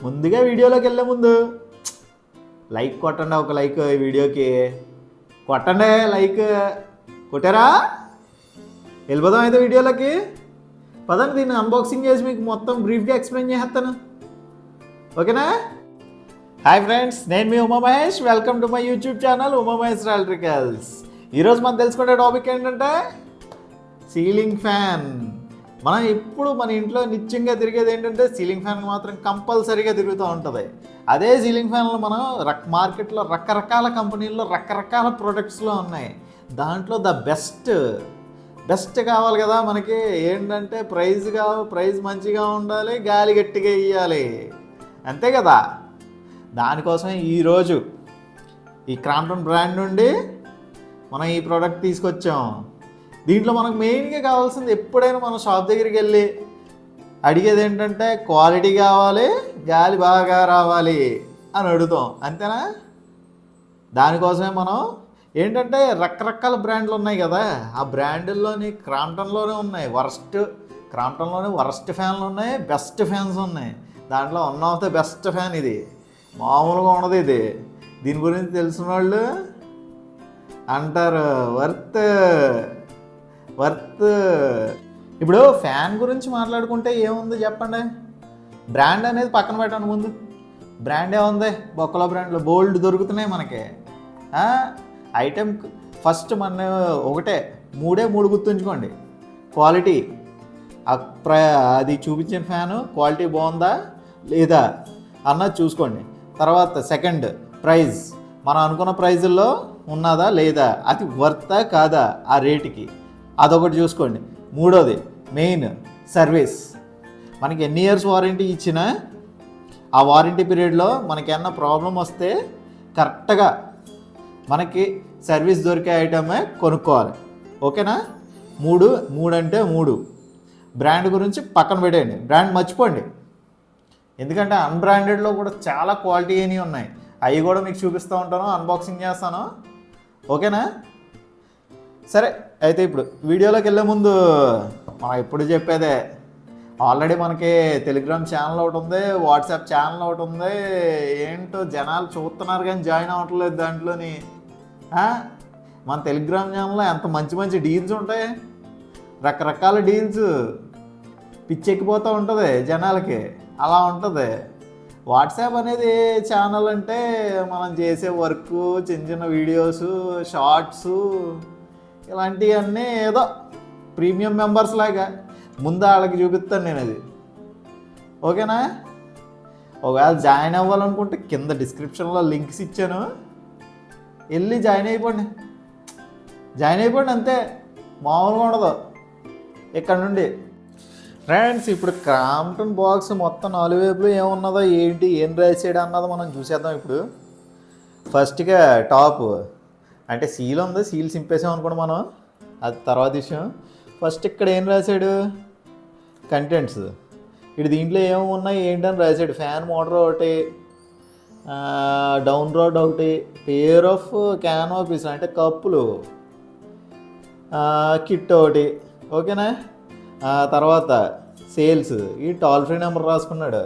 ముందుగా వీడియోలోకి వెళ్ళే ముందు లైక్ కొట్టండి, ఒక లైక్ ఈ వీడియోకి కొట్టండి. లైక్ కొట్టారా? వెళ్ళిపోదాం అయితే వీడియోలోకి. పదండి, దీన్ని అన్బాక్సింగ్ చేసి మీకు మొత్తం బ్రీఫ్గా ఎక్స్ప్లెయిన్ చేస్తాను, ఓకేనా? హాయ్ ఫ్రెండ్స్, నేను మీ Uma Mahesh. Welcome to my YouTube channel Uma Mahesh Electricals. ఈరోజు మనం తెలుసుకునే టాపిక్ ఏంటంటే సీలింగ్ ఫ్యాన్. మనం ఎప్పుడు మన ఇంట్లో నిత్యంగా తిరిగేది ఏంటంటే సీలింగ్ ఫ్యాన్ మాత్రం కంపల్సరీగా తిరుగుతూ ఉంటుంది. అదే సీలింగ్ ఫ్యాన్లు మనం మార్కెట్లో రకరకాల కంపెనీల్లో రకరకాల ప్రొడక్ట్స్లో ఉన్నాయి. దాంట్లో ద బెస్ట్ కావాలి కదా మనకి. ఏంటంటే ప్రైస్ మంచిగా ఉండాలి, గాలి గట్టిగా ఇవ్వాలి, అంతే కదా. దానికోసమే ఈరోజు ఈ క్రాంప్టన్ బ్రాండ్ నుండి మనం ఈ ప్రోడక్ట్ తీసుకొచ్చాం. దీంట్లో మనకు మెయిన్గా కావాల్సింది, ఎప్పుడైనా మనం షాప్ దగ్గరికి వెళ్ళి అడిగేది ఏంటంటే క్వాలిటీ కావాలి, గాలి బాగా రావాలి అని అడుగుతాం, అంతేనా. దానికోసమే మనం ఏంటంటే రకరకాల బ్రాండ్లు ఉన్నాయి కదా, ఆ బ్రాండ్ల్లోని క్రాంప్టన్లోనే ఉన్నాయి క్రాంప్టన్లోనే వరస్ట్ ఫ్యాన్లు ఉన్నాయి, బెస్ట్ ఫ్యాన్స్ ఉన్నాయి. దాంట్లో one of the best fan ఇది, మామూలుగా ఉండదు ఇది. దీని గురించి తెలిసిన వాళ్ళు అంటారు వర్త్. ఇప్పుడు ఫ్యాన్ గురించి మాట్లాడుకుంటే ఏముంది చెప్పండి. బ్రాండ్ అనేది పక్కన పెట్టండి. ముందు బ్రాండ్ ఏముంది, బొక్కలో బ్రాండ్లు బోల్డ్ దొరుకుతున్నాయి మనకి. ఐటెం ఫస్ట్ మన ఒకటే మూడు గుర్తుంచుకోండి. క్వాలిటీ, అది చూపించిన ఫ్యాను క్వాలిటీ బాగుందా లేదా అన్నది చూసుకోండి. తర్వాత సెకండ్, ప్రైస్, మనం అనుకున్న ప్రైజుల్లో ఉన్నదా లేదా, అది వర్తా కాదా ఆ రేటుకి, అదొకటి చూసుకోండి. మూడోది మెయిన్ సర్వీస్. మనకి ఎన్ని ఇయర్స్ వారంటీ ఇచ్చినా ఆ వారంటీ పీరియడ్లో మనకి ఏమన్నా ప్రాబ్లం వస్తే కరెక్ట్గా మనకి సర్వీస్ దొరికే ఐటమే కొనుక్కోవాలి, ఓకేనా. మూడు అంటే మూడు. బ్రాండ్ గురించి పక్కన పెట్టేయండి, బ్రాండ్ మర్చిపోండి. ఎందుకంటే అన్బ్రాండెడ్లో కూడా చాలా క్వాలిటీ అనేవి ఉన్నాయి, అవి కూడా మీకు చూపిస్తూ ఉంటాను, అన్బాక్సింగ్ చేస్తాను, ఓకేనా. సరే, అయితే ఇప్పుడు వీడియోలోకి వెళ్ళే ముందు మనం ఎప్పుడు చెప్పేదే, ఆల్రెడీ మనకి టెలిగ్రామ్ ఛానల్ ఒకటి ఉంది, వాట్సాప్ ఛానల్ ఒకటి ఉంది. ఏంటో జనాలు చూస్తున్నారు కానీ జాయిన్ అవ్వట్లేదు దాంట్లోని. మన టెలిగ్రామ్ ఛానల్లో ఎంత మంచి డీల్స్ ఉంటాయి, రకరకాల డీల్స్, పిచ్చెక్కిపోతూ ఉంటుంది జనాలకి, అలా ఉంటుంది. వాట్సాప్ అనేది ఛానల్ అంటే మనం చేసే వర్క్, చిన్న వీడియోస్, షార్ట్స్, ఇలాంటివన్నీ ఏదో ప్రీమియం మెంబర్స్ లాగా ముందు వాళ్ళకి చూపిస్తాను నేను అది, ఓకేనా. ఒకవేళ జాయిన్ అవ్వాలనుకుంటే కింద డిస్క్రిప్షన్లో లింక్స్ ఇచ్చాను, వెళ్ళి జాయిన్ అయిపోండి అంతే, మామూలుగా ఉండదు ఇక్కడ నుండి. ఫ్రెండ్స్, ఇప్పుడు క్రాంప్టన్ బాక్స్ మొత్తం 4 వైపులు ఏమున్నదో ఏం రాసాడు అన్నది మనం చూసేద్దాం. ఇప్పుడు ఫస్ట్గా టాప్ అంటే సీల్ ఉంది, సీల్ సింపేసాం అనుకోండి మనం, అది తర్వాత విషయం. ఫస్ట్ ఇక్కడ ఏం రాశాడు, కంటెంట్స్. ఇటు దీంట్లో ఏమున్నాయి ఏంటని రాశాడు. ఫ్యాన్ మోటార్ ఒకటి, డౌన్ రోడ్ ఒకటి, పేర్ ఆఫ్ క్యానోపీస్ అంటే కప్పులు, కిట్ ఒకటి, ఓకేనా. తర్వాత సేల్స్, ఈ టోల్ ఫ్రీ నెంబర్ రాసుకున్నాడు.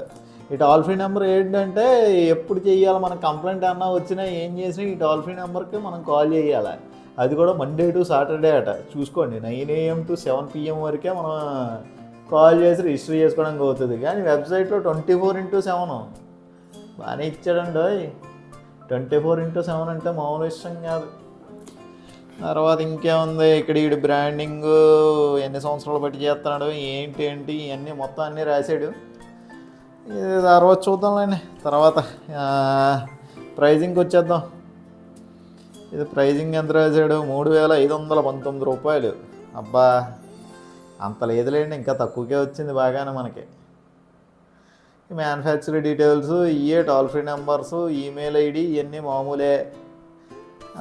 ఈ టోల్ ఫ్రీ నెంబర్ ఏంటంటే ఎప్పుడు చేయాలి, మన కంప్లైంట్ అన్నా వచ్చినా ఏం చేసినా ఈ టోల్ ఫ్రీ నెంబర్కి మనం కాల్ చేయాలి. అది కూడా మండే టు సాటర్డే అట, చూసుకోండి. 9 AM to 7 PM వరకే మనం కాల్ చేసి రిజిస్టర్ చేసుకోవడానికి అవుతుంది. కానీ వెబ్సైట్లో 24/7 బాగానే ఇచ్చాడండి. 24/7 అంటే మామూలు విషయం కాదు. తర్వాత ఇంకేముంది, ఇక్కడ ఈ బ్రాండింగ్ ఎన్ని సంవత్సరాలు బట్టి చేస్తున్నాడు ఏంటి ఇవన్నీ మొత్తం అన్నీ రాశాడు. ఇది తర్వాత చూద్దాంలేండి. తర్వాత ప్రైజింగ్కి వచ్చేద్దాం. ఇది ప్రైజింగ్ ఎంత రాశాడు, 3,519 రూపాయలు. అబ్బా, అంత లేదులేండి, ఇంకా తక్కువకే వచ్చింది బాగానే మనకి. మ్యానుఫ్యాక్చర్ డీటెయిల్స్, ఇయే toll free numbers, email ID, ఇవన్నీ మామూలే,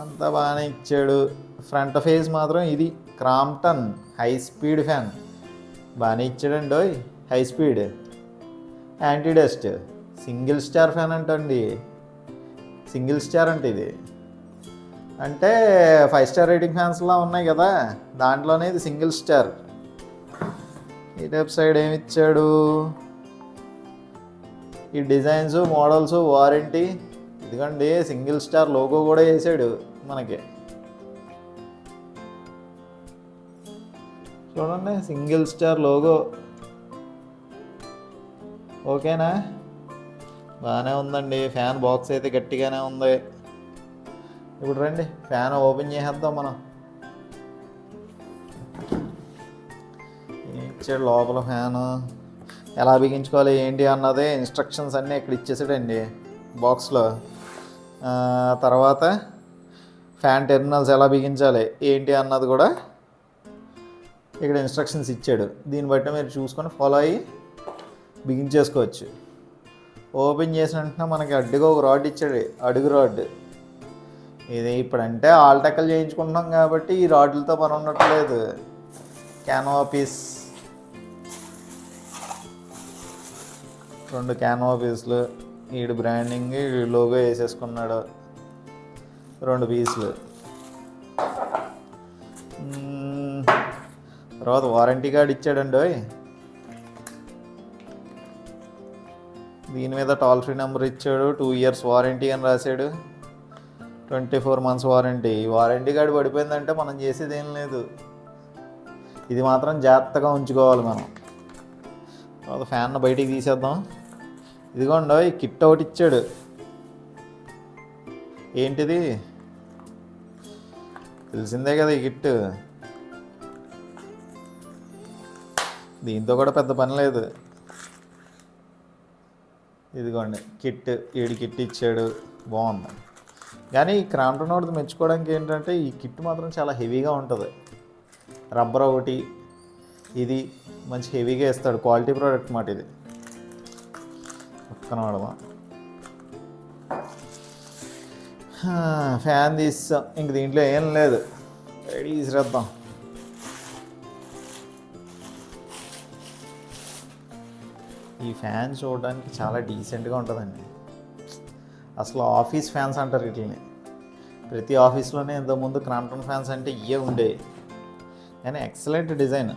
అంతా బాగానే ఇచ్చాడు. ఫ్రంట్ ఫేజ్ మాత్రం ఇది క్రాంప్టన్ హై స్పీడ్ ఫ్యాన్ బాగానే ఇచ్చాడండి. High speed, anti dust, single star fan అంటండి. సింగిల్ స్టార్ అంటే ఇది అంటే 5 స్టార్ రేటింగ్ ఫ్యాన్స్లా ఉన్నాయి కదా, దాంట్లోనే ఇది సింగిల్ స్టార్. ఈ టైప్ సైడ్ ఏమి ఇచ్చాడు, ఈ డిజైన్స్, మోడల్స్, వారంటీ, ఇదిగోండి సింగిల్ స్టార్ లోగో కూడా వేసాడు మనకి. చూడండి సింగిల్ స్టార్ లోగో. ఓకేనా, బాగానే ఉందండి. ఫ్యాన్ బాక్స్ అయితే గట్టిగానే ఉంది. ఇప్పుడు రండి ఫ్యాన్ ఓపెన్ చేసేద్దాం మనం. ఇచ్చాడు లోపల ఫ్యాను, ఎలా బిగించుకోవాలి ఏంటి అన్నది ఇన్స్ట్రక్షన్స్ అన్నీ ఇక్కడ ఇచ్చేసాడండి బాక్స్లో. తర్వాత ఫ్యాన్ టెర్మినల్స్ ఎలా బిగించాలి ఏంటి అన్నది కూడా ఇక్కడ ఇన్స్ట్రక్షన్స్ ఇచ్చాడు. దీన్ని బట్టి మీరు చూసుకొని ఫాలో అయ్యి బిగించేసుకోవచ్చు. ఓపెన్ చేసిన వెంటనే మనకి అడ్డుగా ఒక రాడ్ ఇచ్చాడు, అడుగు రాడ్. ఇది ఇప్పుడంటే ఆల్టెక్కలు చేయించుకుంటున్నాం కాబట్టి ఈ రాడ్లతో పని ఉండట్లేదు. క్యాన్వా పీస్, 2 క్యాన్వా పీసులు, ఈడు బ్రాండింగ్ లోగో వేసేసుకున్నాడు. 2 పీసులు. తర్వాత వారంటీ కార్డ్ ఇచ్చాడండి. దీని మీద టోల్ ఫ్రీ నెంబర్ ఇచ్చాడు. 2 years వారంటీ అని రాశాడు. 24 months వారంటీ. వారంటీ కార్డు పడిపోయిందంటే మనం చేసేది ఏం లేదు. ఇది మాత్రం జాగ్రత్తగా ఉంచుకోవాలి మనం. తర్వాత ఫ్యాన్ బయటికి తీసేద్దాం. ఇదిగోండి ఈ కిట్ ఒకటి ఇచ్చాడు. ఏంటిది తెలిసిందే కదా ఈ కిట్. దీంతో కూడా పెద్ద పని లేదు. ఇదిగోండి కిట్, ఏడు కిట్ ఇచ్చాడు, బాగుంది. కానీ ఈ క్రాంప్టన్ ఒకటి మెచ్చుకోవడానికి ఏంటంటే ఈ కిట్ మాత్రం చాలా హెవీగా ఉంటుంది. రబ్బర్ ఒకటి, ఇది మంచి హెవీగా ఇస్తాడు. క్వాలిటీ ప్రోడక్ట్ మాట ఇది. పక్కన వాడదాం. ఫ్యాన్ తీస్తాం, ఇంక దీంట్లో ఏం లేదు, రెడీ తీసిరేద్దాం. ఈ ఫ్యాన్ చూడడానికి చాలా డీసెంట్గా ఉంటుందండి. అసలు ఆఫీస్ ఫ్యాన్స్ అంటారు వీటిని. ప్రతి ఆఫీస్లోనే ఇంతకుముందు క్రాంప్టన్ ఫ్యాన్స్ అంటే ఇవే ఉండేవి. కానీ ఎక్సలెంట్ డిజైన్.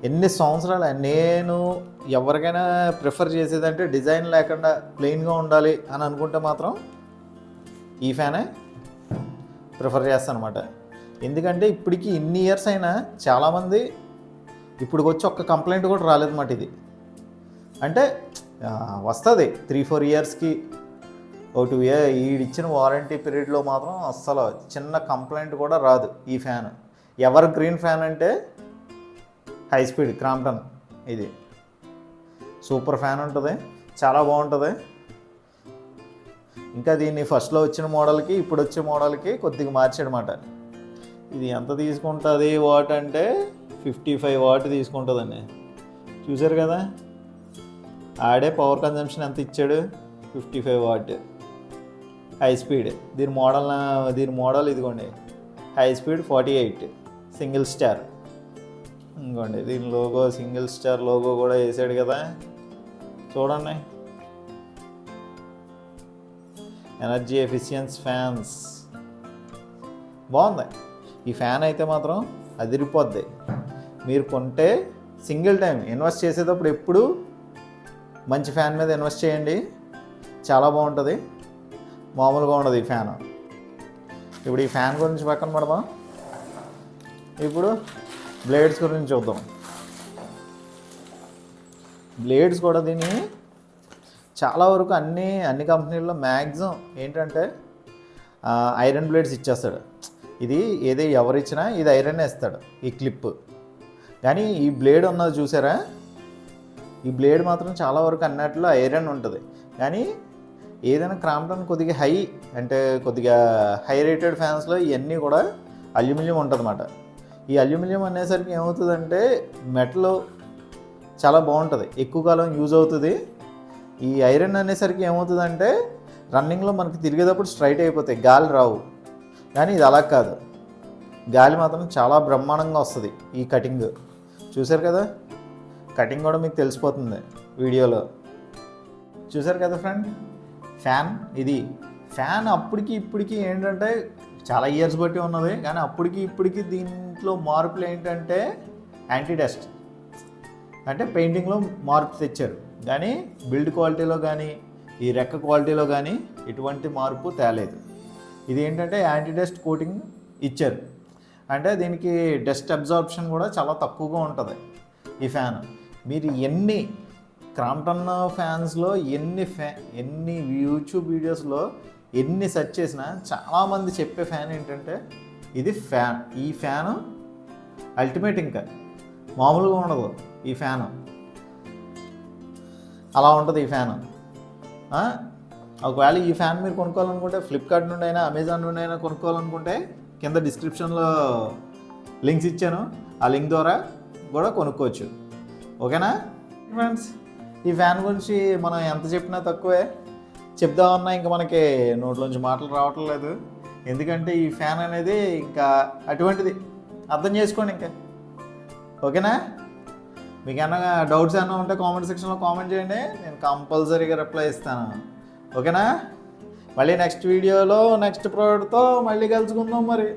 ఎన్ని సంవత్సరాలు నేను ఎవరికైనా ప్రిఫర్ చేసేదంటే డిజైన్ లేకుండా ప్లెయిన్గా ఉండాలి అని అనుకుంటే మాత్రం ఈ ఫ్యానే ప్రిఫర్ చేస్తాను అనమాట. ఎందుకంటే ఇప్పటికీ ఇన్ని ఇయర్స్ అయినా చాలామంది ఇప్పటికి వచ్చి ఒక్క కంప్లైంట్ కూడా రాలేదన్నమాట. ఇది అంటే వస్తుంది 3-4 yearsకి, 2 year ఈడిచ్చిన వారంటీ పీరియడ్లో మాత్రం అస్సలు చిన్న కంప్లైంట్ కూడా రాదు ఈ ఫ్యాన్. ఎవర్ గ్రీన్ ఫ్యాన్ అంటే హై స్పీడ్ క్రాంప్టన్. ఇది సూపర్ ఫ్యాన్ ఉంటుంది, చాలా బాగుంటుంది. ఇంకా దీన్ని ఫస్ట్లో వచ్చిన మోడల్కి ఇప్పుడు వచ్చే మోడల్కి కొద్దిగా మార్చాడనమాట. ఇది ఎంత తీసుకుంటుంది వాట్ అంటే 55 watt తీసుకుంటుందండి. చూసారు కదా, ఆడే పవర్ కన్జంప్షన్ ఎంత ఇచ్చాడు, 55 watt హై స్పీడ్. దీని మోడల్ ఇదిగోండి, హై స్పీడ్ 48 సింగిల్ స్టార్. ఇంకోండి దీని లోగో, సింగిల్ స్టార్ లోగో కూడా వేసాడు కదా, చూడండి. ఎనర్జీ ఎఫిషియన్స్ ఫ్యాన్స్ బాగుంది. ఈ ఫ్యాన్ అయితే మాత్రం అదిరిపోద్ది. మీరు కొంటే సింగిల్ టైం ఇన్వెస్ట్ చేసేటప్పుడు ఎప్పుడు మంచి ఫ్యాన్ మీద ఇన్వెస్ట్ చేయండి, చాలా బాగుంటుంది. మామూలుగా ఉండదు ఈ ఫ్యాన్. ఇప్పుడు ఈ ఫ్యాన్ గురించి పక్కన పడదాం. ఇప్పుడు బ్లేడ్స్ గురించి చూద్దాం. బ్లేడ్స్ కూడా దీన్ని చాలా వరకు అన్ని కంపెనీల్లో మ్యాక్సిమం ఏంటంటే ఐరన్ బ్లేడ్స్ ఇచ్చేస్తాడు. ఇది ఎవరిచ్చినా ఇది ఐరన్ వేస్తాడు ఈ క్లిప్. కానీ ఈ బ్లేడ్ ఉన్నది చూసారా, ఈ బ్లేడ్ మాత్రం చాలా వరకు అన్నట్లో ఐరన్ ఉంటుంది. కానీ ఏదైనా క్రాంప్టన్ కొద్దిగా కొద్దిగా హై రేటెడ్ ఫ్యాన్స్లో ఇవన్నీ కూడా అల్యూమినియం ఉంటుంది అన్నమాట. ఈ అల్యూమినియం అనేసరికి ఏమవుతుందంటే మెటల్ చాలా బాగుంటుంది, ఎక్కువ కాలం యూజ్ అవుతుంది. ఈ ఐరన్ అనేసరికి ఏమవుతుందంటే రన్నింగ్లో మనకి తిరిగేటప్పుడు స్ట్రైట్ అయిపోతాయి, గాలి రావు. కానీ ఇది అలా కాదు, గాలి మాత్రం చాలా బ్రహ్మాండంగా వస్తుంది. ఈ కటింగ్ చూసారు కదా, కటింగ్ కూడా మీకు తెలిసిపోతుంది వీడియోలో. చూసారు కదా ఫ్రెండ్, ఫ్యాన్ ఇది. ఫ్యాన్ అప్పటికి ఇప్పటికీ ఏంటంటే చాలా ఇయర్స్ బట్టి ఉన్నది. కానీ అప్పటికి ఇప్పటికి దీంట్లో మార్పులు ఏంటంటే యాంటీ డస్ట్, అంటే పెయింటింగ్లో మార్పు తెచ్చారు. కానీ బిల్డ్ క్వాలిటీలో కానీ ఈ రెక్క క్వాలిటీలో కానీ ఎటువంటి మార్పు తేలేదు. ఇది ఏంటంటే యాంటీ డస్ట్ కోటింగ్ ఇచ్చారు, అంటే దీనికి డస్ట్ అబ్జార్ప్షన్ కూడా చాలా తక్కువగా ఉంటుంది ఈ ఫ్యాన్. మీరు ఎన్ని క్రాంప్టన్ ఫ్యాన్స్లో ఎన్ని యూట్యూబ్ వీడియోస్లో ఎన్ని సెర్చ్ చేసినా చాలామంది చెప్పే ఫ్యాన్ ఏంటంటే ఇది ఫ్యాన్, ఈ ఫ్యాను అల్టిమేట్, ఇంకా మామూలుగా ఉండదు ఈ ఫ్యాను, అలా ఉంటుంది ఈ ఫ్యాను. ఒకవేళ ఈ ఫ్యాన్ మీరు కొనుక్కోవాలనుకుంటే ఫ్లిప్కార్ట్ నుండి అయినా అమెజాన్ నుండి అయినా కొనుక్కోవాలనుకుంటే కింద డిస్క్రిప్షన్లో లింక్స్ ఇచ్చాను, ఆ లింక్ ద్వారా కూడా కొనుక్కోవచ్చు. ఓకేనా ఫ్రెండ్స్, ఈ ఫ్యాన్ గురించి మనం ఎంత చెప్పినా తక్కువే, చెప్దామన్నా ఇంకా మనకి నోట్లోంచి మాటలు రావటం లేదు. ఎందుకంటే ఈ ఫ్యాన్ అనేది ఇంకా అటువంటిది, అర్థం చేసుకోండి ఇంకా. ఓకేనా, మీకు ఏమైనా డౌట్స్ ఏమైనా ఉంటే కామెంట్ సెక్షన్లో కామెంట్ చేయండి, నేను కంపల్సరీగా రిప్లై ఇస్తాను. ఓకేనా, మళ్ళీ నెక్స్ట్ వీడియోలో నెక్స్ట్ ప్రోడక్ట్తో మళ్ళీ కలుసుకుందాం మరి.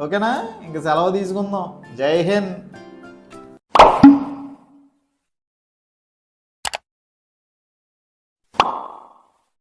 ఓకేనా, ఇంకా సెలవు తీసుకుందాం. జై హింద్.